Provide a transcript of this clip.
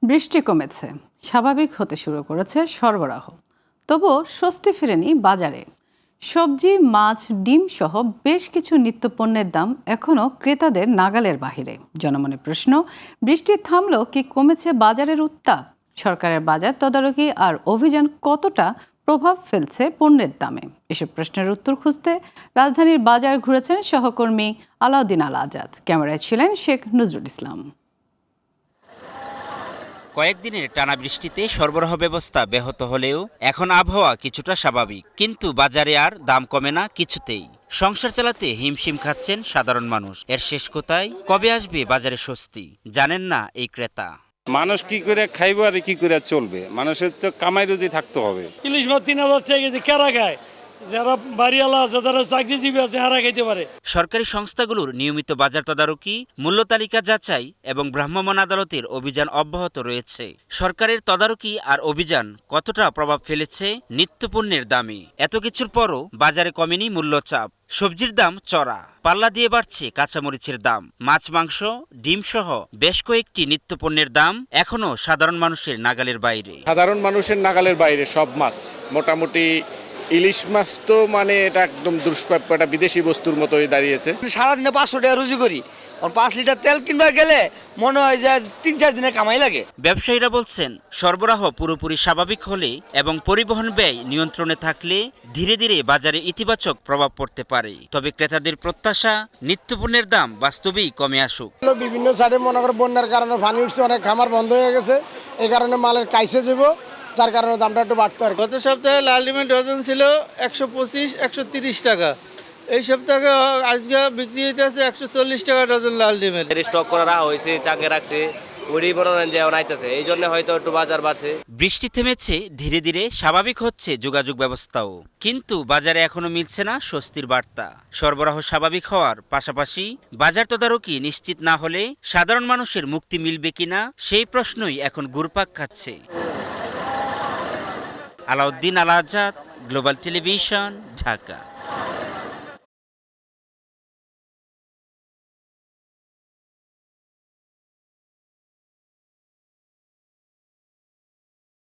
বৃষ্টি কমেছে, স্বাভাবিক হতে শুরু করেছে সরবরাহ। তবুও স্বস্তি ফেরেনি বাজারে। সবজি, মাছ, ডিম সহ বেশ কিছু নিত্যপণ্যের দাম এখনও ক্রেতাদের নাগালের বাহিরে। জনমনে প্রশ্ন, বৃষ্টি থামলেও কি কমেছে বাজারের উত্তাপ? সরকারের বাজার তদারকি আর অভিযান কতটা প্রভাব ফেলছে পণ্যের দামে? এসব প্রশ্নের উত্তর খুঁজতে রাজধানীর বাজার ঘুরেছেন সহকর্মী আলাউদ্দিন আল আজাদ। ক্যামেরায় ছিলেন শেখ নজরুল ইসলাম। কয়েকদিনের টানা বৃষ্টিতে সরবরাহ ব্যবস্থা ব্যাহত হলেও এখন আবহাওয়া কিছুটা স্বাভাবিক, কিন্তু বাজারে আর দাম কমে না কিছুতেই। সংসার চালাতে হিমশিম খাচ্ছেন সাধারণ মানুষ। এর শেষ কোথায়? কবে আসবে বাজারে স্বস্তি? জানেন না এই ক্রেতা। মানুষ কি করে খাইব আর কি করে চলবে? মানুষের তো কামাই রুজি থাকতে হবে। ইলিশ মাছ ৩,০০০ টাকা কেজি কেরা খায়? যারা বাড়িওয়ালা আছে, যারা চাকরিজীবী আছে, হারা খাইতে পারে। সরকারি সংস্থাগুলোর নিয়মিত বাজার তদারকি, মূল্য তালিকা যাচাই এবং ভ্রাম্যমাণ আদালতের অভিযান অব্যাহত রয়েছে। সরকারের তদারকি আর অভিযান কতটা প্রভাব ফেলেছে নিত্যপণ্যের দামে? এত কিছুর পরও বাজারে কমেনি মূল্যচাপ। সবজির দাম চড়া, পাল্লা দিয়ে বাড়ছে কাঁচামরিচের দাম। মাছ, মাংস, ডিম সহ বেশ কয়েকটি নিত্যপণ্যের দাম এখনো সাধারণ মানুষের নাগালের বাইরে। সাধারণ মানুষের নাগালের বাইরে সব মাছ, মোটামুটি ইলিশ মাছ তো মানে এটা একদম দুষ্প্রাপ্য, একটা বিদেশি বস্তুর মতোই দাঁড়িয়েছে। সারাদিনে 500 টাকা রুজি করি, আর 5 লিটার তেল কিনবা গেলে মনে হয় যে 3-4 দিনে কামাই লাগে। ব্যবসায়ীরা বলছেন, সরবরাহ পুরোপুরি স্বাভাবিক হলে এবং পরিবহন ব্যয় নিয়ন্ত্রণে থাকলে ধীরে ধীরে বাজারে ইতিবাচক প্রভাব পড়তে পারে। তবে ক্রেতাদের প্রত্যাশা, নিত্যপণ্যের দাম বাস্তবেই কমে আসুক। বিভিন্ন সাইডে মনে করো বন্যার কারণে পানি উঠছে, অনেক খামার বন্ধ হয়ে গেছে, এই কারণে মালের কাইসে যাব, যার কারণে দামটা একটু বাড়তে পারে। গত সপ্তাহে লাল ডিমের ডজন ছিল 125-130 টাকা। এই সপ্তাহে আজকে বিক্রি হইতেছে 140 টাকা ডজন লাল ডিমের। স্টক করে রাখা হয়েছে, চাকে রাখছে, ওই বড় যে আইতেছে, এই জন্য হয়তো একটু বাজার বাড়ছে। বৃষ্টি থেমেছে, ধীরে ধীরে স্বাভাবিক হচ্ছে যোগাযোগ ব্যবস্থাও, কিন্তু বাজারে এখনো মিলছে না স্বস্তির বার্তা। সরবরাহ স্বাভাবিক হওয়ার পাশাপাশি বাজার তদারকি নিশ্চিত না হলে সাধারণ মানুষের মুক্তি মিলবে কিনা সেই প্রশ্নই এখন ঘুরপাক খাচ্ছে। আলাউদ্দিন আল আজাদ, গ্লোবাল টেলিভিশন, ঢাকা।